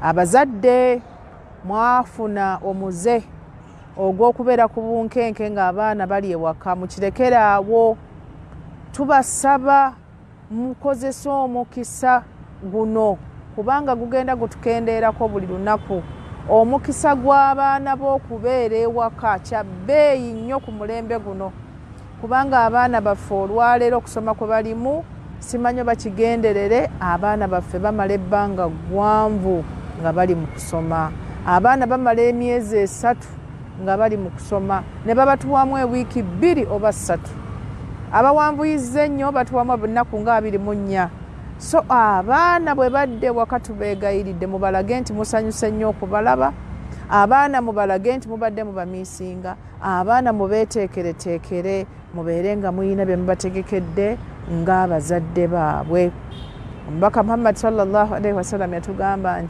abazadde mwafuna omuze ogw'okubeera ku bunkenke ng'abaana bali ewaka mukirekeraawo. Tubasaba mukozesa omukisa guno kubanga gugenda gutukendeerako buli lunaku. Omukisa gw'abaana b'okubeera ewaka kya bbeeyi nnyo ku mulembe guno kubanga abaana baffe olwaleero okusoma kwe balimu simanyi bakigenderere. Abaana baffe bamala ebbanga ggwanvu nga bali mu kusoma. Abaana bamala emyezi 3 nga bali mu kusoma ne babatuwamu ewiiki 2 oba 3. Abawanvuyizza ennyo batuwamu ennaku nga 24. So abaana bwe badde waka tubeegayiridde mubalage nti musanyuse nnyo okubalaba. Abaana mubalage nti mubadde mubamiisinga. Abaana mubeeteekereteekere mubeere nga muyina bye mubategekedde ng'abazadde baabwe. Omubaka Muhammad sallallahu alaihi wasallam yatugamba nti